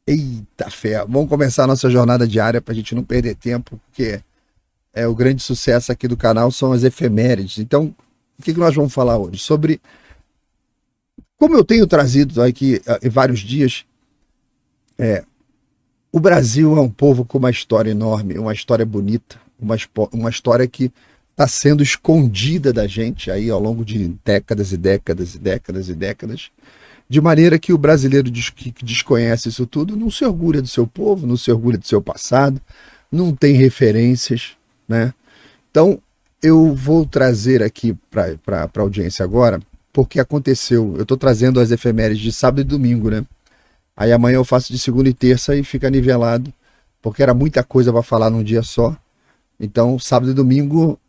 Eita fé, vamos começar a nossa jornada diária para a gente não perder tempo, porque o grande sucesso aqui do canal são as efemérides. Então, o que nós vamos falar hoje? Sobre como eu tenho trazido aqui em vários dias, o Brasil é um povo com uma história enorme, uma história bonita, uma história que está sendo escondida da gente aí ao longo de décadas e décadas e décadas e décadas, de maneira que o brasileiro que desconhece isso tudo não se orgulha do seu povo, não se orgulha do seu passado, não tem referências, né? Então, eu vou trazer aqui para a audiência agora, porque aconteceu, eu estou trazendo as efemérides de sábado e domingo, né? Aí amanhã eu faço de segunda e terça e fica nivelado, porque era muita coisa para falar num dia só. Então, sábado e domingo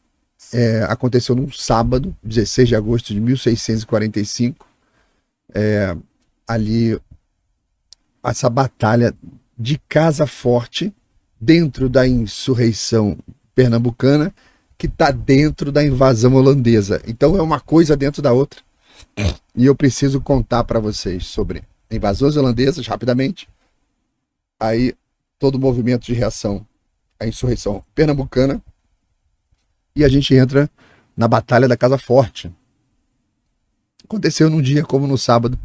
aconteceu num sábado, 16 de agosto de 1645, ali essa batalha de Casa Forte, dentro da insurreição pernambucana, que está dentro da invasão holandesa. Então é uma coisa dentro da outra. E eu preciso contar para vocês sobre invasões holandesas, rapidamente. Aí todo o movimento de reação à insurreição pernambucana. E a gente entra na Batalha da Casa Forte. Aconteceu num dia como no sábado,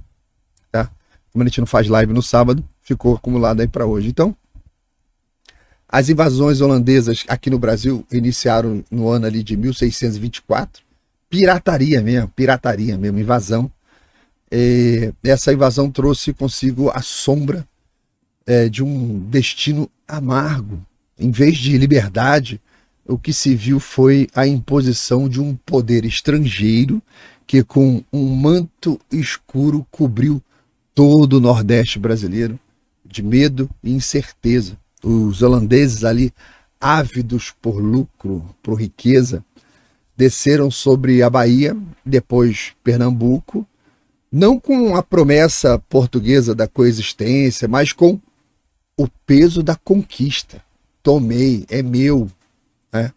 tá? Como a gente não faz live no sábado, ficou acumulado aí para hoje. Então, as invasões holandesas aqui no Brasil iniciaram no ano ali de 1624. Pirataria mesmo, invasão. Essa invasão trouxe consigo a sombra de um destino amargo. Em vez de liberdade, o que se viu foi a imposição de um poder estrangeiro que com um manto escuro cobriu todo o Nordeste brasileiro de medo e incerteza. Os holandeses ali, ávidos por lucro, por riqueza, desceram sobre a Bahia, depois Pernambuco, não com a promessa portuguesa da coexistência, mas com o peso da conquista. Tomei, é meu, né?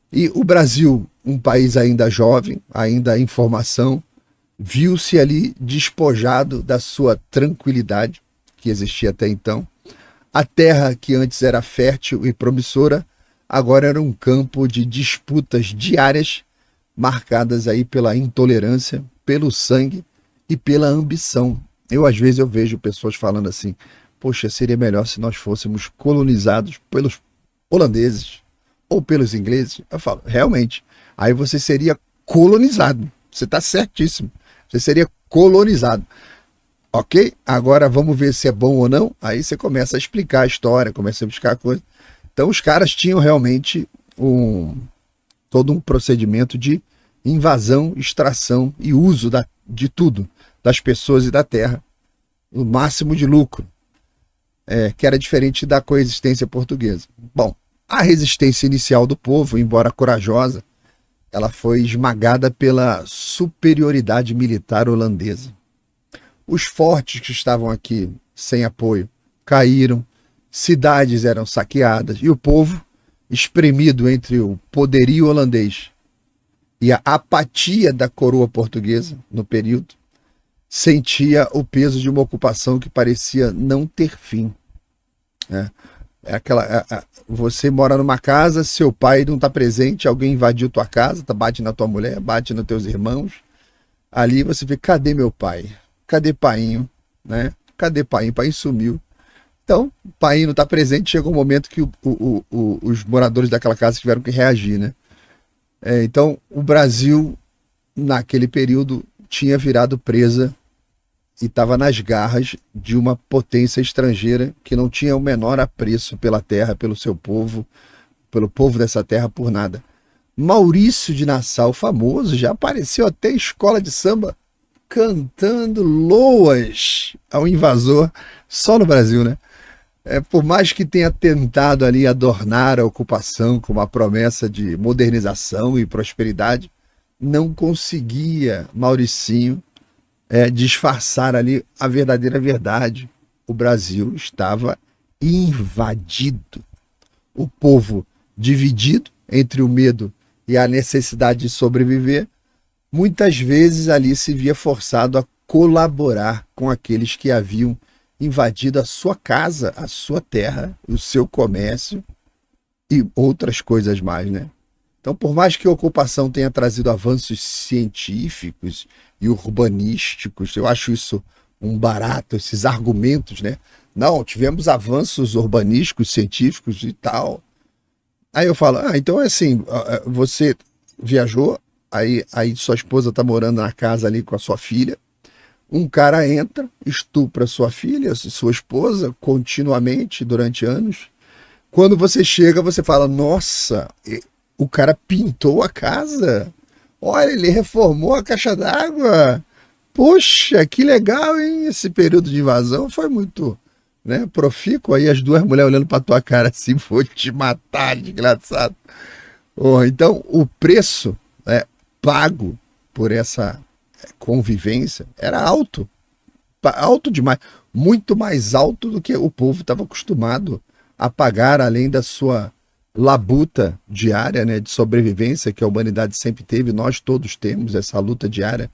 E o Brasil, um país ainda jovem, ainda em formação, viu-se ali despojado da sua tranquilidade, que existia até então. A terra que antes era fértil e promissora, agora era um campo de disputas diárias, marcadas aí pela intolerância, pelo sangue e pela ambição. Às vezes eu vejo pessoas falando assim, poxa, seria melhor se nós fôssemos colonizados pelos holandeses ou pelos ingleses. Eu falo, realmente, aí você seria colonizado. Você está certíssimo. Você seria colonizado. Ok? Agora vamos ver se é bom ou não. Aí você começa a explicar a história, começa a buscar coisa. Então os caras tinham realmente todo um procedimento de invasão, extração e uso de tudo, das pessoas e da terra, o máximo de lucro, que era diferente da coexistência portuguesa. Bom, a resistência inicial do povo, embora corajosa, ela foi esmagada pela superioridade militar holandesa. Os fortes que estavam aqui sem apoio caíram, cidades eram saqueadas e o povo, espremido entre o poderio holandês e a apatia da coroa portuguesa no período, sentia o peso de uma ocupação que parecia não ter fim. Você mora numa casa, seu pai não está presente, alguém invadiu tua casa, bate na tua mulher, bate nos teus irmãos. Ali você vê, cadê meu pai? Cadê painho? Né? Cadê painho? Painho sumiu. Então, o painho não está presente, chegou um momento que os moradores daquela casa tiveram que reagir, né? Então, o Brasil, naquele período, tinha virado presa e estava nas garras de uma potência estrangeira que não tinha o menor apreço pela terra, pelo seu povo, pelo povo dessa terra, por nada. Maurício de Nassau, famoso, já apareceu até em escola de samba cantando loas ao invasor, só no Brasil, né? Por mais que tenha tentado ali adornar a ocupação com uma promessa de modernização e prosperidade, não conseguia Mauricinho disfarçar ali a verdadeira verdade. O Brasil estava invadido. O povo dividido entre o medo e a necessidade de sobreviver, muitas vezes ali se via forçado a colaborar com aqueles que haviam invadido a sua casa, a sua terra, o seu comércio e outras coisas mais, né? Então, por mais que a ocupação tenha trazido avanços científicos e urbanísticos, eu acho isso um barato, esses argumentos, né? Não, tivemos avanços urbanísticos, científicos e tal. Aí eu falo, então é assim, você viajou, aí sua esposa tá morando na casa ali com a sua filha, um cara entra, estupra sua filha, sua esposa, continuamente, durante anos. Quando você chega, você fala, nossa, o cara pintou a casa. Olha, ele reformou a caixa d'água. Poxa, que legal, hein? Esse período de invasão foi muito, né, profícuo. Aí as duas mulheres olhando pra tua cara assim, vou te matar, desgraçado. Então, o preço, né, pago por essa convivência era alto. Alto demais. Muito mais alto do que o povo estava acostumado a pagar, além da sua labuta diária, né, de sobrevivência que a humanidade sempre teve. Nós todos temos essa luta diária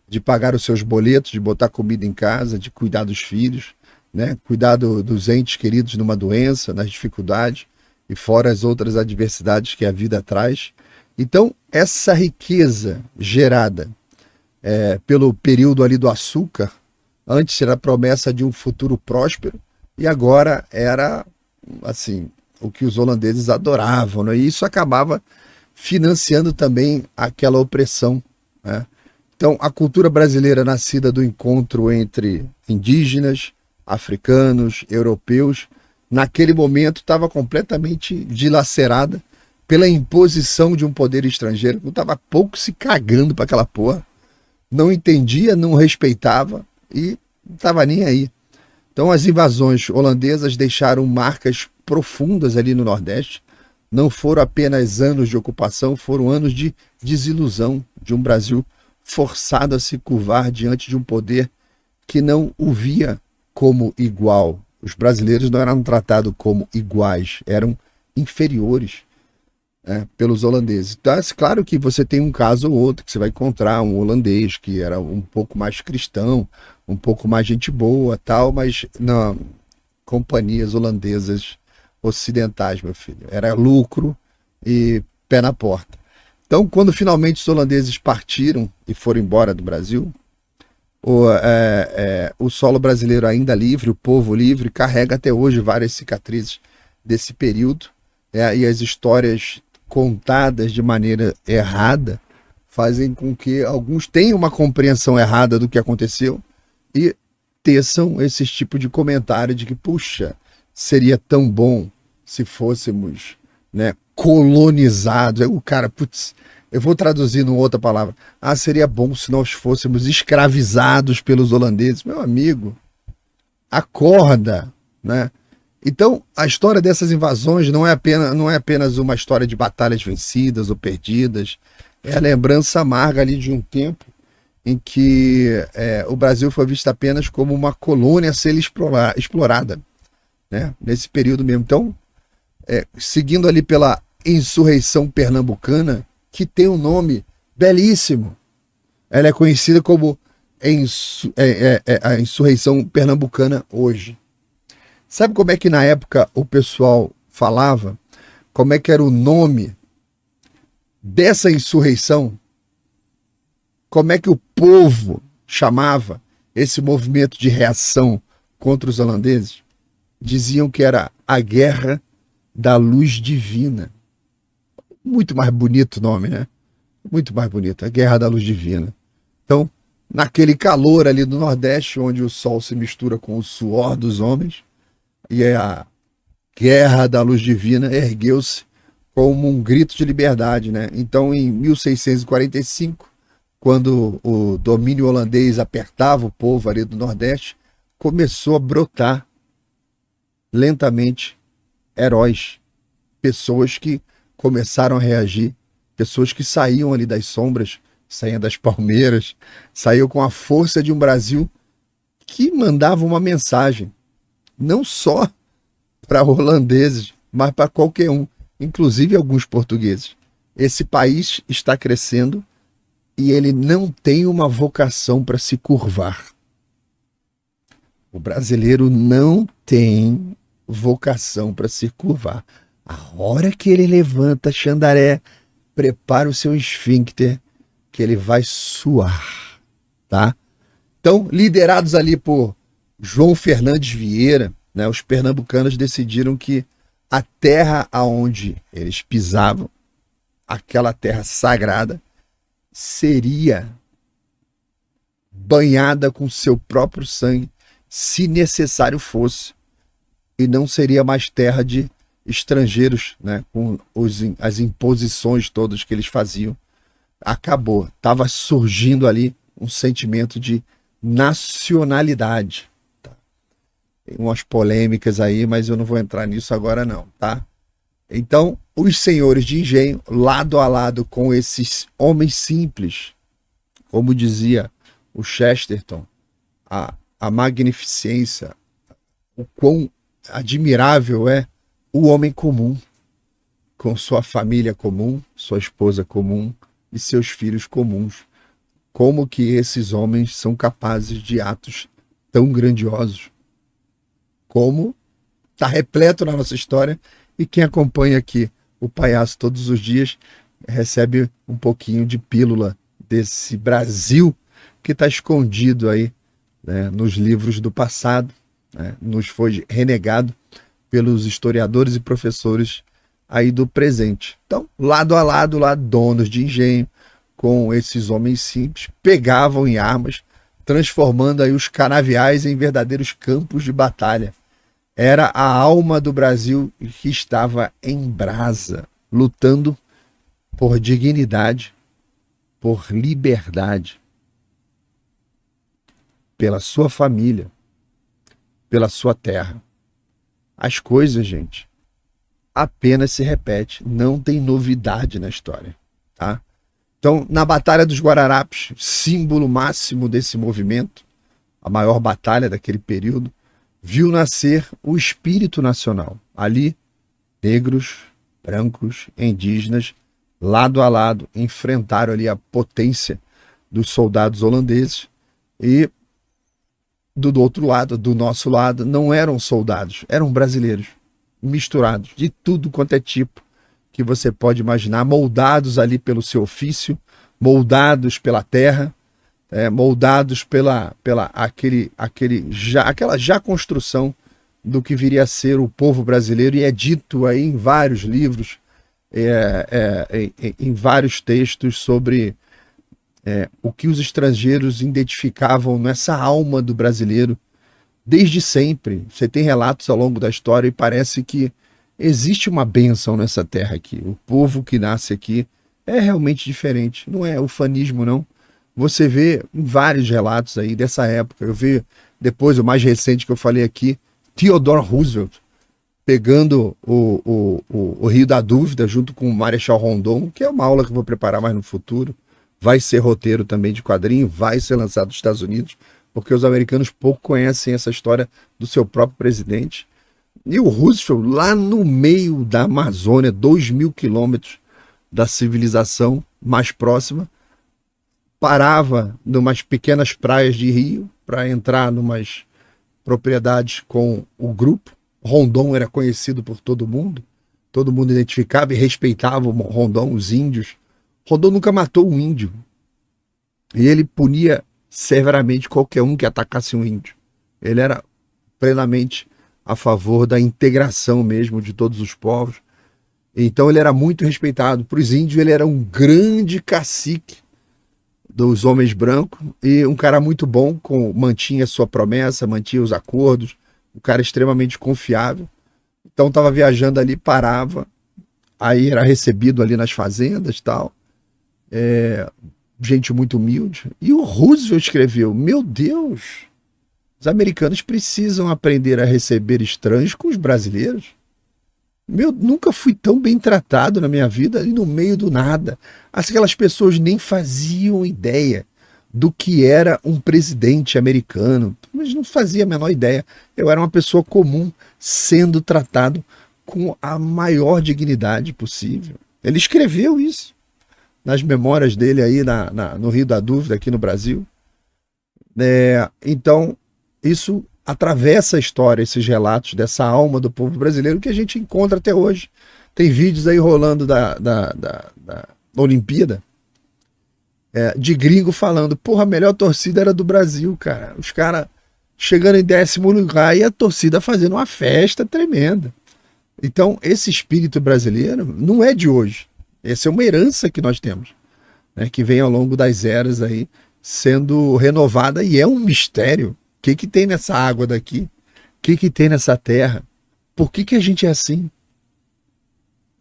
de pagar os seus boletos, de botar comida em casa, de cuidar dos filhos, né, cuidar dos entes queridos numa doença, nas dificuldades e fora as outras adversidades que a vida traz. Então, essa riqueza gerada pelo período ali do açúcar, antes era a promessa de um futuro próspero e agora era, assim, o que os holandeses adoravam, né? E isso acabava financiando também aquela opressão, né? Então, a cultura brasileira, nascida do encontro entre indígenas, africanos, europeus, naquele momento estava completamente dilacerada pela imposição de um poder estrangeiro que estava pouco se cagando para aquela porra, não entendia, não respeitava e não estava nem aí. Então, as invasões holandesas deixaram marcas profundas ali no Nordeste. Não foram apenas anos de ocupação, foram anos de desilusão de um Brasil forçado a se curvar diante de um poder que não o via como igual. Os brasileiros não eram tratados como iguais, eram inferiores, pelos holandeses. Então, é claro que você tem um caso ou outro que você vai encontrar um holandês que era um pouco mais cristão, um pouco mais gente boa, tal, mas não, companhias holandesas ocidentais, meu filho, era lucro e pé na porta. Então, quando finalmente os holandeses partiram e foram embora do Brasil, o solo brasileiro ainda livre, o povo livre, carrega até hoje várias cicatrizes desse período, e as histórias contadas de maneira errada fazem com que alguns tenham uma compreensão errada do que aconteceu e teçam esse tipo de comentário de que, puxa, seria tão bom se fôssemos, né, colonizados. Aí o cara, putz, eu vou traduzir numa outra palavra. Seria bom se nós fôssemos escravizados pelos holandeses. Meu amigo, acorda, né? Então, a história dessas invasões não é apenas uma história de batalhas vencidas ou perdidas. É a lembrança amarga ali de um tempo em que o Brasil foi visto apenas como uma colônia a ser explorada, né? Nesse período mesmo. Então, seguindo ali pela insurreição pernambucana, que tem um nome belíssimo. Ela é conhecida como a insurreição pernambucana hoje. Sabe como é que na época o pessoal falava? Como é que era o nome dessa insurreição? Como é que o povo chamava esse movimento de reação contra os holandeses? Diziam que era a Guerra da Luz Divina. Muito mais bonito o nome, né? Muito mais bonito, a Guerra da Luz Divina. Então, naquele calor ali do Nordeste, onde o sol se mistura com o suor dos homens, e a Guerra da Luz Divina ergueu-se como um grito de liberdade, né? Então, em 1645, quando o domínio holandês apertava o povo ali do Nordeste, começou a brotar lentamente heróis, pessoas que começaram a reagir, pessoas que saíam ali das sombras, saíam das palmeiras, saíam com a força de um Brasil que mandava uma mensagem, não só para holandeses, mas para qualquer um, inclusive alguns portugueses. Esse país está crescendo e ele não tem uma vocação para se curvar. O brasileiro não tem vocação para se curvar. A hora que ele levanta Xandaré, prepara o seu esfíncter, que ele vai suar, tá? Então, liderados ali por João Fernandes Vieira, né, os pernambucanos decidiram que a terra aonde eles pisavam, aquela terra sagrada, seria banhada com seu próprio sangue, se necessário fosse, e não seria mais terra de estrangeiros, né, com as imposições todas que eles faziam. Acabou, estava surgindo ali um sentimento de nacionalidade. Tá? Tem umas polêmicas aí, mas eu não vou entrar nisso agora não, tá? Então, os senhores de engenho, lado a lado com esses homens simples, como dizia o Chesterton, a magnificência, o quão admirável é o homem comum, com sua família comum, sua esposa comum e seus filhos comuns. Como que esses homens são capazes de atos tão grandiosos? Como está repleto na nossa história, e quem acompanha aqui o Palhaço todos os dias recebe um pouquinho de pílula desse Brasil que está escondido aí, né, nos livros do passado, né, nos foi renegado pelos historiadores e professores aí do presente. Então, lado a lado, lá donos de engenho, com esses homens simples, pegavam em armas, transformando aí os canaviais em verdadeiros campos de batalha. Era a alma do Brasil que estava em brasa, lutando por dignidade, por liberdade, pela sua família, pela sua terra. As coisas, gente, apenas se repetem, não tem novidade na história, tá? Então, na Batalha dos Guararapes, símbolo máximo desse movimento, a maior batalha daquele período, viu nascer o espírito nacional. Ali, negros, brancos, indígenas, lado a lado, enfrentaram ali a potência dos soldados holandeses, e do outro lado, do nosso lado, não eram soldados, eram brasileiros, misturados, de tudo quanto é tipo que você pode imaginar, moldados ali pelo seu ofício, moldados pela terra, moldados aquela já construção do que viria a ser o povo brasileiro, e é dito aí em vários livros, em vários textos sobre o que os estrangeiros identificavam nessa alma do brasileiro desde sempre. Você tem relatos ao longo da história e parece que existe uma bênção nessa terra aqui. O povo que nasce aqui é realmente diferente, não é ufanismo não. Você vê vários relatos aí dessa época. Eu vi depois, o mais recente que eu falei aqui, Theodore Roosevelt, pegando o Rio da Dúvida junto com o Marechal Rondon, que é uma aula que eu vou preparar mais no futuro. Vai ser roteiro também de quadrinho, vai ser lançado nos Estados Unidos, porque os americanos pouco conhecem essa história do seu próprio presidente. E o Roosevelt, lá no meio da Amazônia, 2.000 quilômetros da civilização mais próxima, parava numas pequenas praias de rio para entrar numas propriedades com o grupo. Rondon era conhecido por todo mundo identificava e respeitava o Rondon, os índios. Rondon nunca matou um índio, e ele punia severamente qualquer um que atacasse um índio. Ele era plenamente a favor da integração mesmo de todos os povos. Então ele era muito respeitado. Para os índios ele era um grande cacique dos homens brancos, e um cara muito bom, mantinha sua promessa, mantinha os acordos, um cara extremamente confiável. Então estava viajando ali, parava, aí era recebido ali nas fazendas e tal, gente muito humilde. E o Roosevelt escreveu: meu Deus, os americanos precisam aprender a receber estranhos com os brasileiros. Nunca fui tão bem tratado na minha vida, e no meio do nada. Aquelas pessoas nem faziam ideia do que era um presidente americano, mas não fazia a menor ideia. Eu era uma pessoa comum, sendo tratado com a maior dignidade possível. Ele escreveu isso nas memórias dele aí no Rio da Dúvida, aqui no Brasil. Então, isso atravessa a história, esses relatos dessa alma do povo brasileiro que a gente encontra até hoje. Tem vídeos aí rolando da Olimpíada, de gringo falando, porra, a melhor torcida era do Brasil, cara. Os caras chegando em 10º lugar e a torcida fazendo uma festa tremenda. Então, esse espírito brasileiro não é de hoje. Essa é uma herança que nós temos, né, que vem ao longo das eras aí sendo renovada, e é um mistério. O que tem nessa água daqui? O que tem nessa terra? Por que a gente é assim?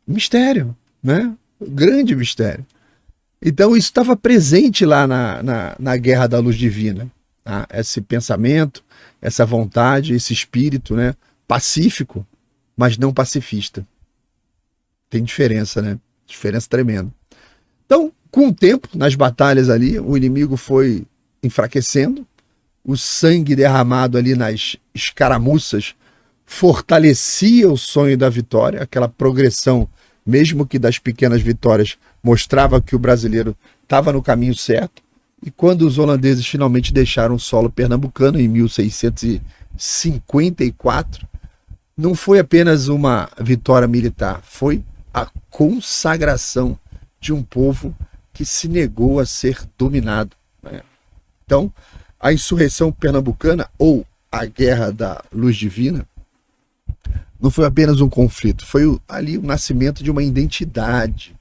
Mistério, né? Grande mistério. Então isso estava presente lá na Guerra da Luz Divina, tá? Esse pensamento, essa vontade, esse espírito, né, pacífico, mas não pacifista. Tem diferença, né? Diferença tremenda. Então, com o tempo, nas batalhas ali, o inimigo foi enfraquecendo, o sangue derramado ali nas escaramuças fortalecia o sonho da vitória, aquela progressão, mesmo que das pequenas vitórias, mostrava que o brasileiro estava no caminho certo. E quando os holandeses finalmente deixaram o solo pernambucano, em 1654, não foi apenas uma vitória militar, foi a consagração de um povo que se negou a ser dominado, né? Então, a insurreição pernambucana, ou a Guerra da Luz Divina, não foi apenas um conflito, foi ali o nascimento de uma identidade.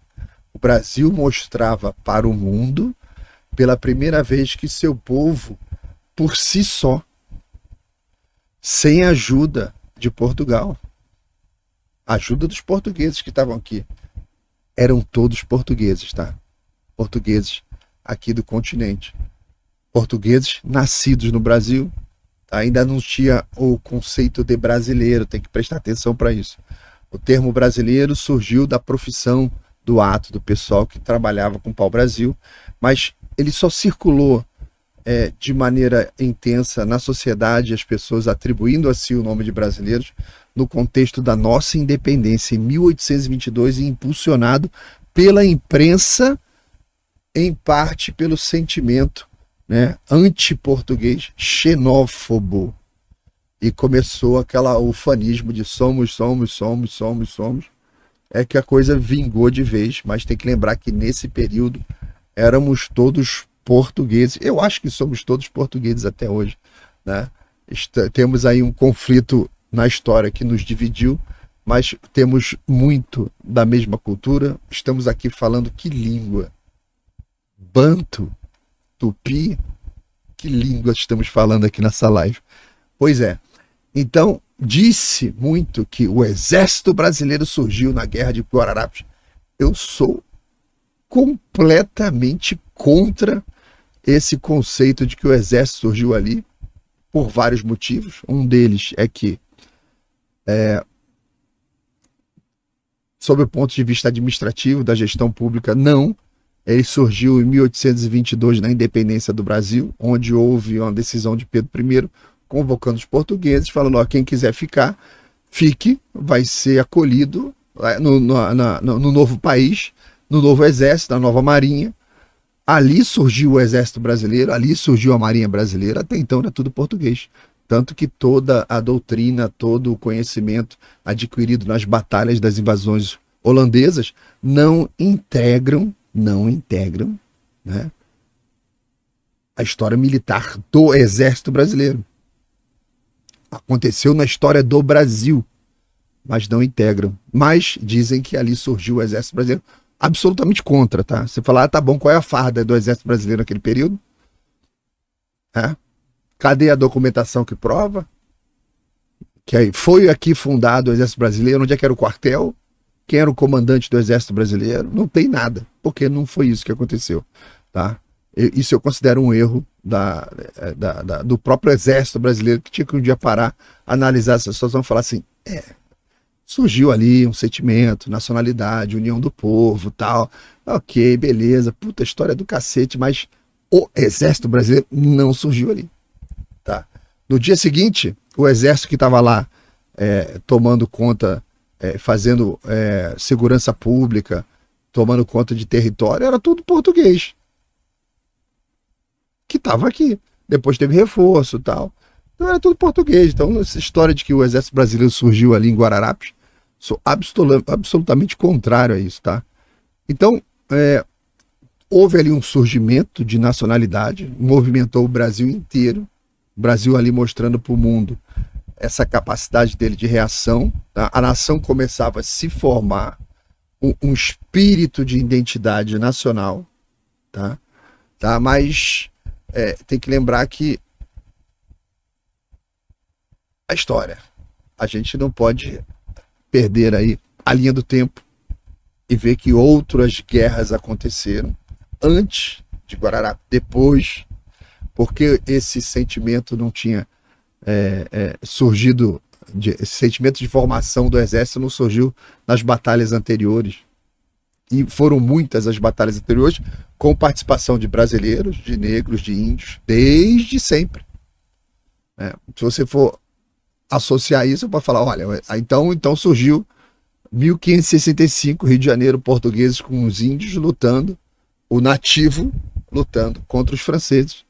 O Brasil mostrava para o mundo, pela primeira vez, que seu povo, por si só, sem ajuda de Portugal, ajuda dos portugueses que estavam aqui, eram todos portugueses, tá? Portugueses aqui do continente. Portugueses nascidos no Brasil. Ainda não tinha o conceito de brasileiro, tem que prestar atenção para isso. O termo brasileiro surgiu da profissão, do ato, do pessoal que trabalhava com pau-brasil, mas ele só circulou de maneira intensa na sociedade, as pessoas atribuindo a si o nome de brasileiros, no contexto da nossa independência, em 1822, e impulsionado pela imprensa, em parte pelo sentimento, né, anti-português, xenófobo. E começou aquela ufanismo de somos, é que a coisa vingou de vez, mas tem que lembrar que nesse período éramos todos portugueses. Eu acho que somos todos portugueses até hoje, né? Temos aí um conflito na história que nos dividiu, mas temos muito da mesma cultura. Estamos aqui falando que língua? Banto? Tupi? Que língua estamos falando aqui nessa live? Pois é. Então, disse muito que o exército brasileiro surgiu na Guerra de Guararapes. Eu sou completamente contra esse conceito de que o exército surgiu ali por vários motivos. Um deles é que, sob o ponto de vista administrativo da gestão pública, não. Ele surgiu em 1822, na independência do Brasil, onde houve uma decisão de Pedro I, convocando os portugueses, falando, ó, quem quiser ficar, fique, vai ser acolhido no novo país, no novo exército, na nova marinha. Ali surgiu o exército brasileiro, ali surgiu a marinha brasileira, até então era tudo português. Tanto que toda a doutrina, todo o conhecimento adquirido nas batalhas das invasões holandesas não integram, né, a história militar do exército brasileiro. Aconteceu na história do Brasil, mas não integram. Mas dizem que ali surgiu o exército brasileiro, absolutamente contra, tá? Você fala, tá bom, qual é a farda do exército brasileiro naquele período? Cadê a documentação que prova? Que aí foi aqui fundado o exército brasileiro, onde é que era o quartel? Quem era o comandante do exército brasileiro? Não tem nada, porque não foi isso que aconteceu, tá? Isso eu considero um erro do próprio exército brasileiro, que tinha que um dia parar, analisar essa situação e falar assim, surgiu ali um sentimento, nacionalidade, união do povo, tal, ok, beleza, puta história do cacete, mas o exército brasileiro não surgiu ali, tá? No dia seguinte, o exército que estava lá tomando conta, fazendo segurança pública, tomando conta de território, era tudo português, que estava aqui. Depois teve reforço e tal. Então era tudo português. Então essa história de que o exército brasileiro surgiu ali em Guararapes, sou absolutamente contrário a isso, tá? Então, houve ali um surgimento de nacionalidade, movimentou o Brasil inteiro, o Brasil ali mostrando para o mundo essa capacidade dele de reação, tá? A nação começava a se formar, um espírito de identidade nacional, tá? Mas tem que lembrar que a história, a gente não pode perder aí a linha do tempo e ver que outras guerras aconteceram antes de Guararapes, depois, porque esse sentimento não tinha surgido, esse sentimento de formação do exército não surgiu nas batalhas anteriores. E foram muitas as batalhas anteriores, com participação de brasileiros, de negros, de índios, desde sempre. Se você for associar isso, pode falar, olha, então surgiu 1565, Rio de Janeiro, portugueses com os índios lutando, o nativo lutando contra os franceses.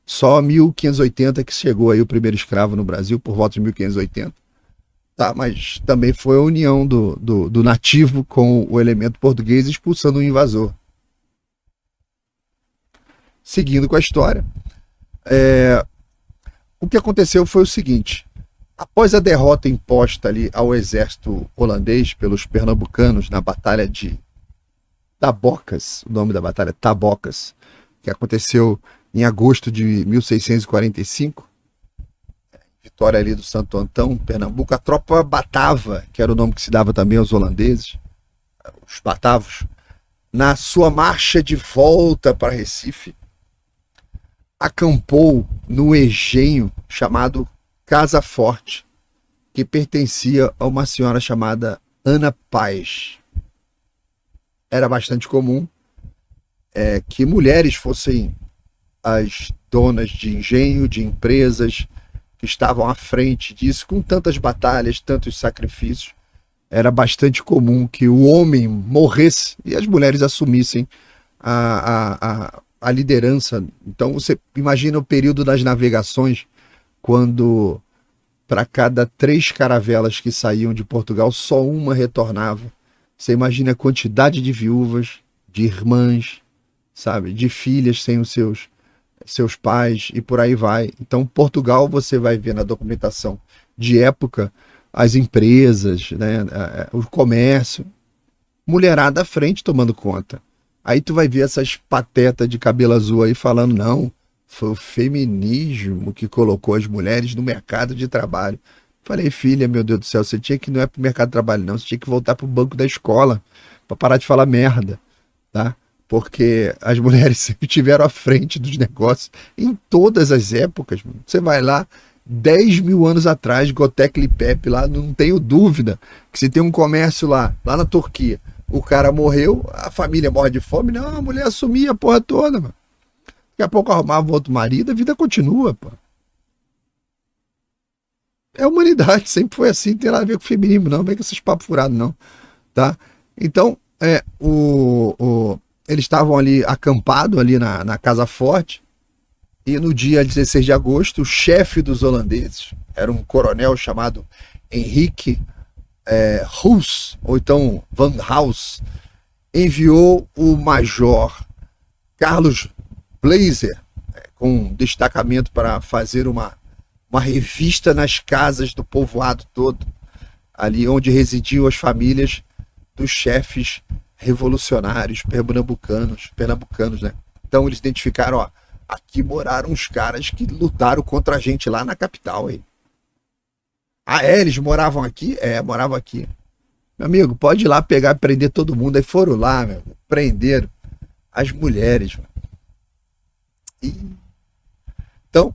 Só 1580 que chegou aí o primeiro escravo no Brasil, por volta de 1580. Tá, mas também foi a união do nativo com o elemento português expulsando o invasor. Seguindo com a história, o que aconteceu foi o seguinte: após a derrota imposta ali ao exército holandês pelos pernambucanos na Batalha de Tabocas, o nome da batalha é Tabocas, que aconteceu em agosto de 1645, vitória ali do Santo Antão, Pernambuco, a tropa Batava, que era o nome que se dava também aos holandeses, os batavos, na sua marcha de volta para Recife, acampou no engenho chamado Casa Forte, que pertencia a uma senhora chamada Ana Paz. Era bastante comum que mulheres fossem as donas de engenho, de empresas, que estavam à frente disso, com tantas batalhas, tantos sacrifícios. Era bastante comum que o homem morresse e as mulheres assumissem a liderança. Então você imagina o período das navegações, quando para cada 3 caravelas que saíam de Portugal, só uma retornava. Você imagina a quantidade de viúvas, de irmãs, sabe, de filhas sem os seus pais e por aí vai. Então Portugal, você vai ver na documentação de época, as empresas, né, o comércio, mulherada à frente tomando conta. Aí tu vai ver essas patetas de cabelo azul aí falando, não, foi o feminismo que colocou as mulheres no mercado de trabalho. Falei, filha, meu Deus do céu, você tinha que não é pro mercado de trabalho não, você tinha que voltar pro banco da escola para parar de falar merda, tá? Porque as mulheres sempre estiveram à frente dos negócios em todas as épocas. Você vai lá, 10 mil anos atrás, Göbekli Tepe, lá, não tenho dúvida que se tem um comércio lá na Turquia, o cara morreu, a família morre de fome, não, a mulher assumia a porra toda, mano. Daqui a pouco arrumava outro marido, a vida continua, pô. É a humanidade, sempre foi assim, não tem nada a ver com o feminismo, não, não vem com esses papos furados, não, tá? Então, eles estavam ali acampados ali na Casa Forte, e no dia 16 de agosto, o chefe dos holandeses, era um coronel chamado Henrique Huss, ou então Van Haus, enviou o major Carlos Blazer, com destacamento para fazer uma revista nas casas do povoado todo, ali onde residiam as famílias dos chefes revolucionários pernambucanos, né? Então eles identificaram, ó, aqui moraram uns caras que lutaram contra a gente lá na capital, aí. Ah, eles moravam aqui? Moravam aqui. Meu amigo, pode ir lá pegar e prender todo mundo. Aí foram lá, meu, prenderam as mulheres. Então,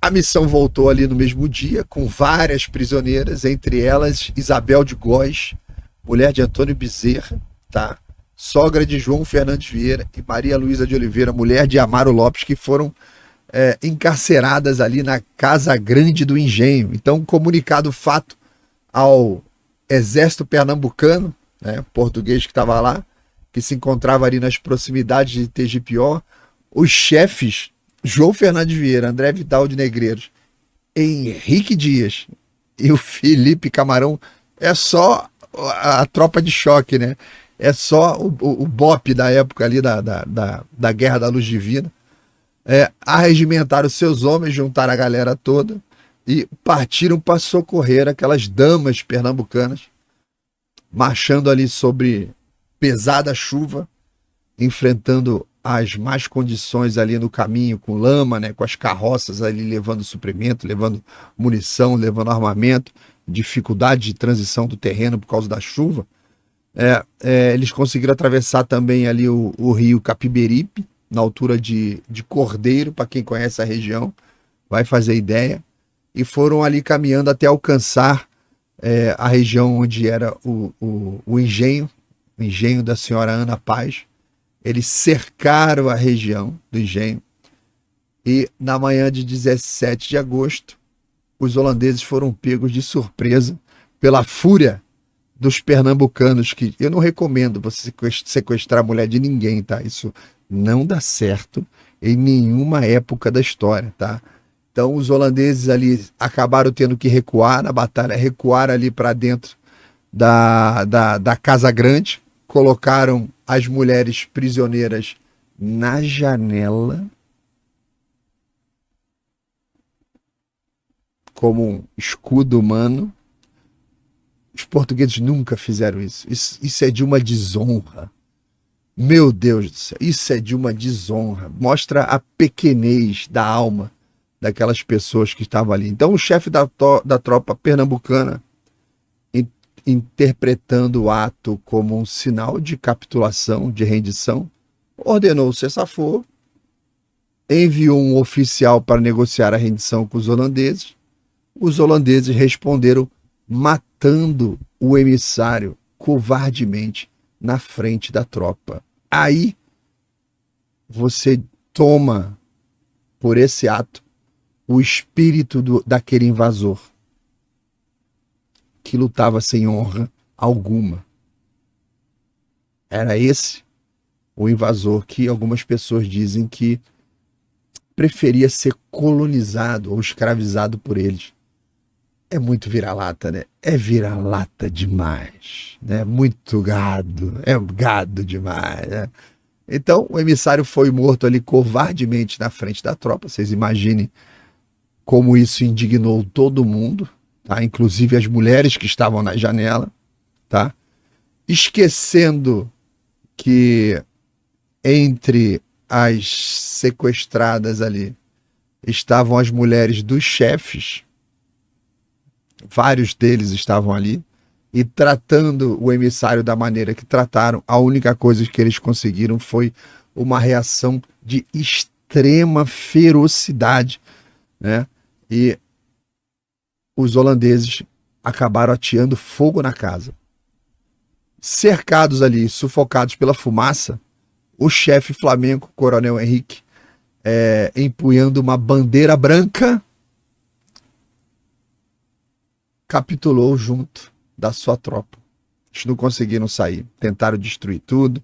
a missão voltou ali no mesmo dia, com várias prisioneiras, entre elas Isabel de Góes, mulher de Antônio Bezerra, tá? Sogra de João Fernandes Vieira, e Maria Luísa de Oliveira, mulher de Amaro Lopes, que foram encarceradas ali na Casa Grande do Engenho. Então, comunicado o fato ao exército pernambucano, né, português que estava lá, que se encontrava ali nas proximidades de Tegipió, os chefes João Fernandes Vieira, André Vidal de Negreiros Henrique Dias e o Felipe Camarão é só a tropa de choque, né? É só o BOPE da época ali da Guerra da Luz Divina. Arregimentaram seus homens, juntaram a galera toda e partiram para socorrer aquelas damas pernambucanas, marchando ali sobre pesada chuva, enfrentando as más condições ali no caminho, com lama, né, com as carroças ali levando suprimento, levando munição, levando armamento, dificuldade de transição do terreno por causa da chuva. Eles conseguiram atravessar também ali o rio Capiberibe, na altura de Cordeiro, para quem conhece a região, vai fazer ideia, e foram ali caminhando até alcançar a região onde era o engenho da senhora Ana Paz. Eles cercaram a região do engenho e na manhã de 17 de agosto, os holandeses foram pegos de surpresa pela fúria dos pernambucanos, que eu não recomendo você sequestrar a mulher de ninguém, tá? Isso não dá certo em nenhuma época da história, tá? Então os holandeses ali acabaram tendo que recuar na batalha, recuar ali para dentro da Casa Grande, colocaram as mulheres prisioneiras na janela, como um escudo humano. Os portugueses nunca fizeram isso. Isso é de uma desonra. Meu Deus do céu, isso é de uma desonra. Mostra a pequenez da alma daquelas pessoas que estavam ali. Então o chefe da tropa pernambucana, interpretando o ato como um sinal de capitulação, de rendição, ordenou o cessar-fogo, enviou um oficial para negociar a rendição com os holandeses. Os holandeses responderam matando o emissário covardemente na frente da tropa. Aí você toma, por esse ato, o espírito daquele invasor, que lutava sem honra alguma. Era esse o invasor que algumas pessoas dizem que preferia ser colonizado ou escravizado por eles. É muito vira-lata, né? É vira-lata demais, né? Muito gado, é gado demais, né? Então, o emissário foi morto ali covardemente na frente da tropa. Vocês imaginem como isso indignou todo mundo, tá? Inclusive as mulheres que estavam na janela, tá? Esquecendo que entre as sequestradas ali estavam as mulheres dos chefes, vários deles estavam ali, e tratando o emissário da maneira que trataram, a única coisa que eles conseguiram foi uma reação de extrema ferocidade, né? E os holandeses acabaram ateando fogo na casa. Cercados ali, sufocados pela fumaça, o chefe flamengo, Coronel Henrique, empunhando uma bandeira branca, capitulou junto da sua tropa. Eles não conseguiram sair. Tentaram destruir tudo,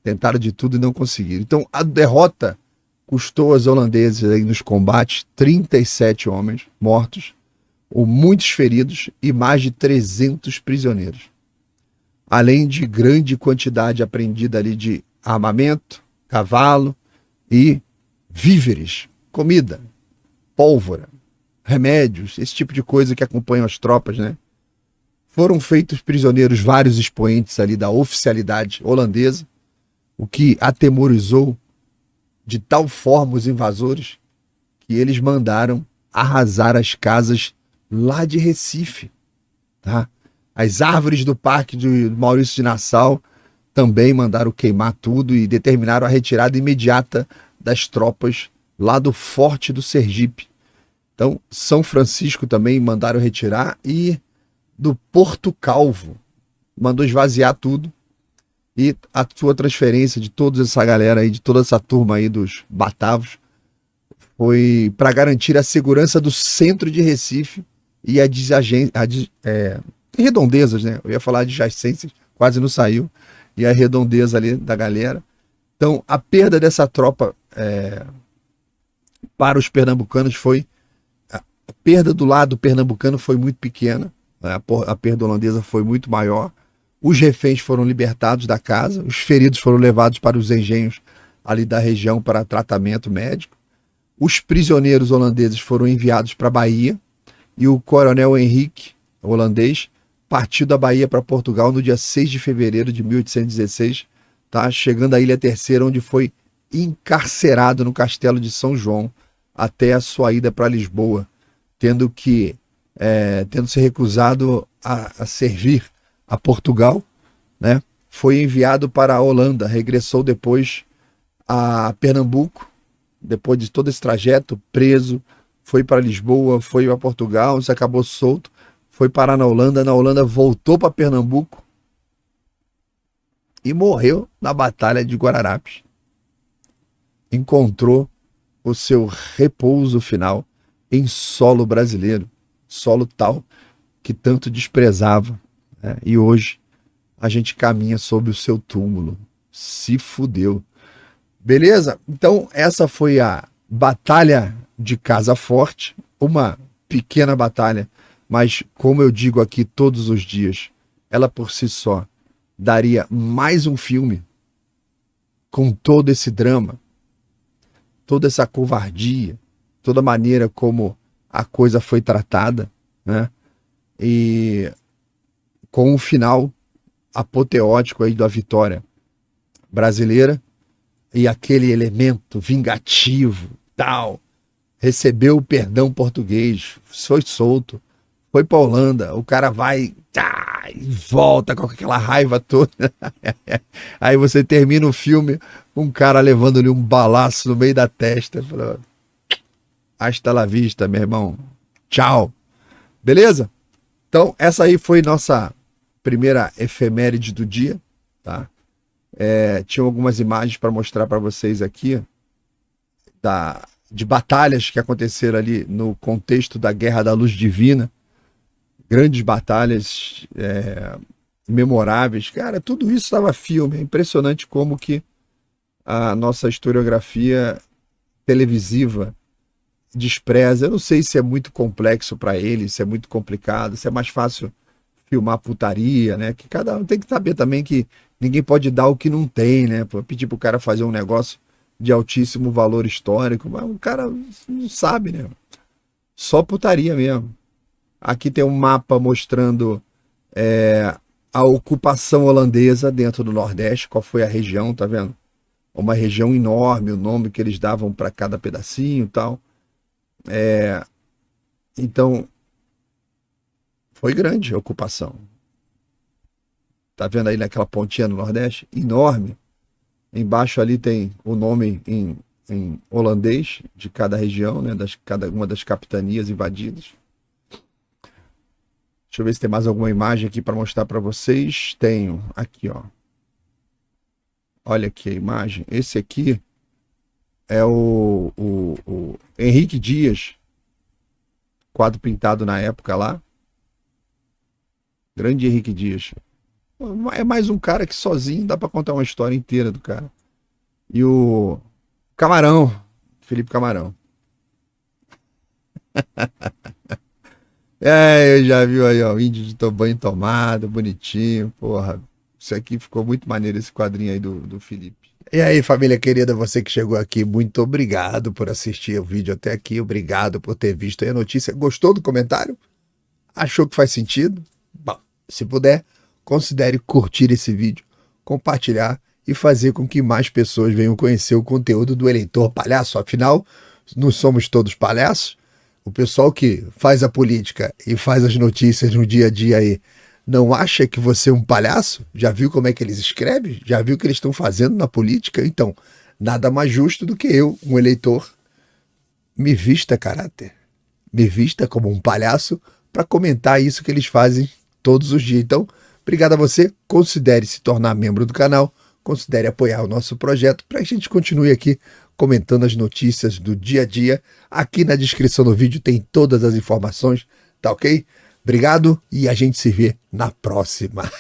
tentaram de tudo e não conseguiram. Então a derrota custou aos holandeses aí nos combates 37 homens mortos, ou muitos feridos e mais de 300 prisioneiros. Além de grande quantidade apreendida ali de armamento, cavalo e víveres, comida, pólvora, remédios, esse tipo de coisa que acompanham as tropas, né? Foram feitos prisioneiros vários expoentes ali da oficialidade holandesa, o que atemorizou de tal forma os invasores que eles mandaram arrasar as casas lá de Recife, tá? As árvores do Parque de Maurício de Nassau também mandaram queimar tudo e determinaram a retirada imediata das tropas lá do Forte do Sergipe. Então, São Francisco também mandaram retirar, e do Porto Calvo mandou esvaziar tudo, e a sua transferência de toda essa galera aí, de toda essa turma aí dos batavos, foi para garantir a segurança do centro de Recife e redondezas, né? Eu ia falar de adjacências, quase não saiu, e a redondeza ali da galera. Então, a perda dessa tropa para os pernambucanos foi perda do lado pernambucano foi muito pequena, né? A perda holandesa foi muito maior. Os reféns foram libertados da casa, os feridos foram levados para os engenhos ali da região para tratamento médico. Os prisioneiros holandeses foram enviados para a Bahia e o coronel Henrique, holandês, partiu da Bahia para Portugal no dia 6 de fevereiro de 1816, tá? Chegando à Ilha Terceira, onde foi encarcerado no Castelo de São João até a sua ida para Lisboa, tendo se recusado a servir a Portugal, né? Foi enviado para a Holanda, regressou depois a Pernambuco, depois de todo esse trajeto, preso, foi para Lisboa, foi para Portugal, se acabou solto, foi parar na Holanda voltou para Pernambuco e morreu na Batalha de Guararapes. Encontrou o seu repouso final em solo brasileiro, solo tal que tanto desprezava, né? E hoje a gente caminha sobre o seu túmulo. Se fudeu. Beleza? Então essa foi a Batalha de Casa Forte, uma pequena batalha, mas como eu digo aqui todos os dias, ela por si só daria mais um filme com todo esse drama, toda essa covardia, toda a maneira como a coisa foi tratada, né? E com o final apoteótico aí da vitória brasileira e aquele elemento vingativo, tal, recebeu o perdão português, foi solto, foi pra Holanda, o cara vai e volta com aquela raiva toda. Aí você termina o filme, um cara levando-lhe um balaço no meio da testa, falou: hasta la vista, meu irmão, tchau. Beleza? Então essa aí foi nossa primeira efeméride do dia, tá? Tinha algumas imagens para mostrar para vocês aqui de batalhas que aconteceram ali no contexto da Guerra da Luz Divina, grandes batalhas memoráveis, cara, tudo isso estava filme. É impressionante como que a nossa historiografia televisiva despreza. Eu não sei se é muito complexo para eles, se é muito complicado, se é mais fácil filmar putaria, né? Que cada um tem que saber também que ninguém pode dar o que não tem, né? Pedir pro cara fazer um negócio de altíssimo valor histórico, mas o cara não sabe, né? Só putaria mesmo. Aqui tem um mapa mostrando a ocupação holandesa dentro do Nordeste, qual foi a região, tá vendo? Uma região enorme, o nome que eles davam para cada pedacinho e tal. Então, foi grande a ocupação. Tá vendo aí naquela pontinha no Nordeste? Enorme. Embaixo ali tem o nome em holandês de cada região, né? Cada uma das capitanias invadidas. Deixa eu ver se tem mais alguma imagem aqui para mostrar para vocês. Tenho aqui, ó. Olha aqui a imagem. Esse aqui é o Henrique Dias, quadro pintado na época lá. Grande Henrique Dias. É mais um cara que sozinho dá para contar uma história inteira do cara. E o Camarão, Felipe Camarão. Eu já vi aí, ó, o índio de banho tomado, bonitinho, porra. Isso aqui ficou muito maneiro, esse quadrinho aí do Felipe. E aí, família querida, você que chegou aqui, muito obrigado por assistir o vídeo até aqui, obrigado por ter visto aí a notícia. Gostou do comentário? Achou que faz sentido? Bom, se puder, considere curtir esse vídeo, compartilhar e fazer com que mais pessoas venham conhecer o conteúdo do Eleitor Palhaço. Afinal, não somos todos palhaços. O pessoal que faz a política e faz as notícias no dia a dia aí não acha que você é um palhaço? Já viu como é que eles escrevem? Já viu o que eles estão fazendo na política? Então, nada mais justo do que eu, um eleitor, me vista caráter, me vista como um palhaço para comentar isso que eles fazem todos os dias. Então, obrigado a você, considere se tornar membro do canal, considere apoiar o nosso projeto para que a gente continue aqui comentando as notícias do dia a dia. Aqui na descrição do vídeo tem todas as informações, tá ok? Obrigado e a gente se vê na próxima.